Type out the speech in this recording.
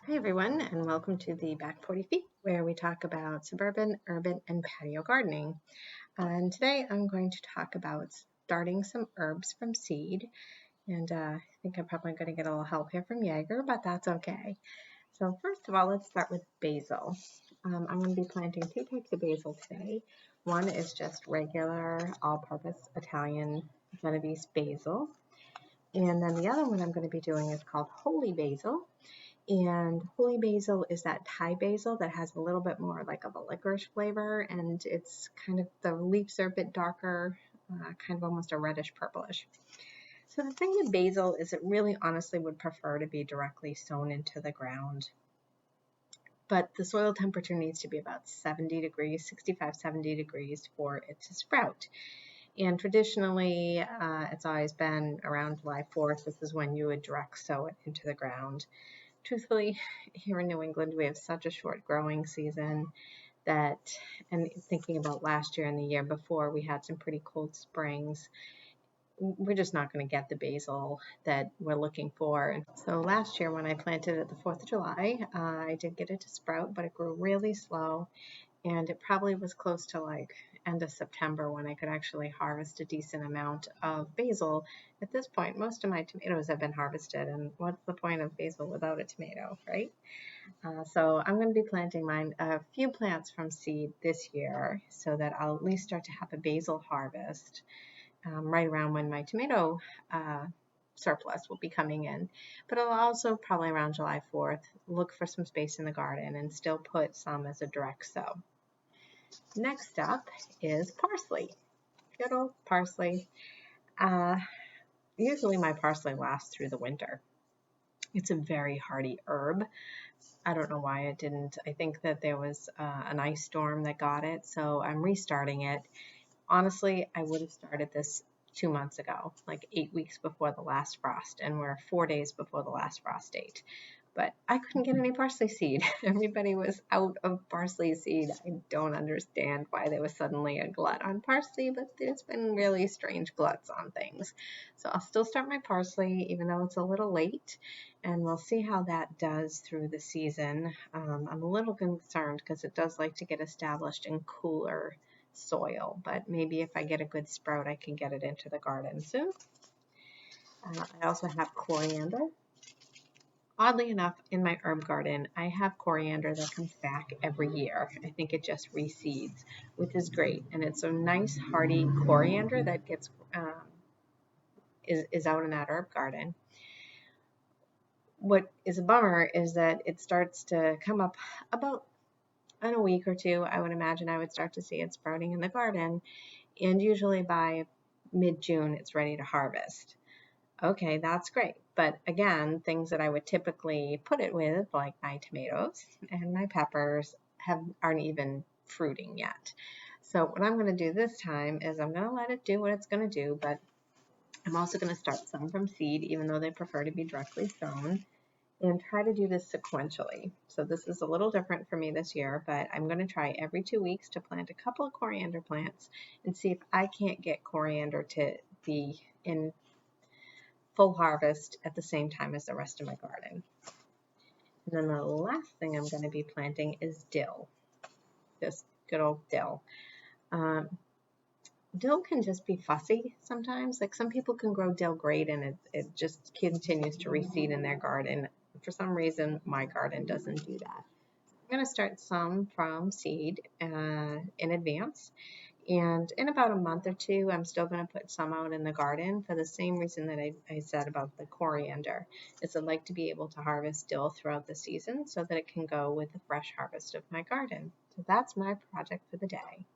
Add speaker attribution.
Speaker 1: Hi everyone, and welcome to the Back 40 Feet, where we talk about suburban, urban, and patio gardening. And today I'm going to talk about starting some herbs from seed. And I think I'm probably going to get a little help here from Jaeger, but that's okay. So first of all, let's start with basil. I'm going to be planting two types of basil today. One is just regular all-purpose Italian Genovese basil. And then the other one I'm going to be doing is called holy basil. And holy basil is that Thai basil that has a little bit more like of a licorice flavor, and it's kind of, the leaves are a bit darker, kind of almost a reddish purplish. So the thing with basil is it really honestly would prefer to be directly sown into the ground. But the soil temperature needs to be about 70 degrees, 65, 70 degrees for it to sprout. And traditionally, it's always been around July 4th. This is when you would direct sow it into the ground. Truthfully, here in New England, we have such a short growing season that, and thinking about last year and the year before, we had some pretty cold springs. We're just not going to get the basil that we're looking for. And so last year when I planted it the 4th of July, I did get it to sprout, but it grew really slow. And it probably was close to like end of September when I could actually harvest a decent amount of basil. At this point, most of my tomatoes have been harvested, and what's the point of basil without a tomato, right? So I'm going to be planting a few plants from seed this year so that I'll at least start to have a basil harvest right around when my tomato surplus will be coming in. But I'll also probably around July 4th look for some space in the garden and still put some as a direct sow. Next up is parsley. Good old parsley. Usually my parsley lasts through the winter. It's a very hardy herb. I don't know why it didn't. I think that there was an ice storm that got it, so I'm restarting it. Honestly, I would have started this 2 months ago, like 8 weeks before the last frost, and we're 4 days before the last frost date. But I couldn't get any parsley seed. Everybody was out of parsley seed. I don't understand why there was suddenly a glut on parsley, but there's been really strange gluts on things. So I'll still start my parsley, even though it's a little late, and we'll see how that does through the season. I'm a little concerned because it does like to get established in cooler soil, but maybe if I get a good sprout, I can get it into the garden soon. I also have coriander. Oddly enough, in my herb garden, I have coriander that comes back every year. I think it just reseeds, which is great. And it's a nice hardy coriander that gets is out in that herb garden. What is a bummer is that it starts to come up about in a week or two. I would imagine I would start to see it sprouting in the garden, and usually by mid-June it's ready to harvest. Okay, that's great. But again, things that I would typically put it with, like my tomatoes and my peppers, aren't even fruiting yet. So what I'm going to do this time is I'm going to let it do what it's going to do, but I'm also going to start some from seed, even though they prefer to be directly sown, and try to do this sequentially. So this is a little different for me this year, but I'm going to try every 2 weeks to plant a couple of coriander plants and see if I can't get coriander to be in full harvest at the same time as the rest of my garden. And then the last thing I'm going to be planting is dill, just good old dill. Dill can just be fussy sometimes. Like some people can grow dill great and it just continues to reseed in their garden. For some reason, my garden doesn't do that. I'm going to start some from seed in advance. And in about a month or two, I'm still going to put some out in the garden for the same reason that I said about the coriander, is I'd like to be able to harvest dill throughout the season so that it can go with the fresh harvest of my garden. So that's my project for the day.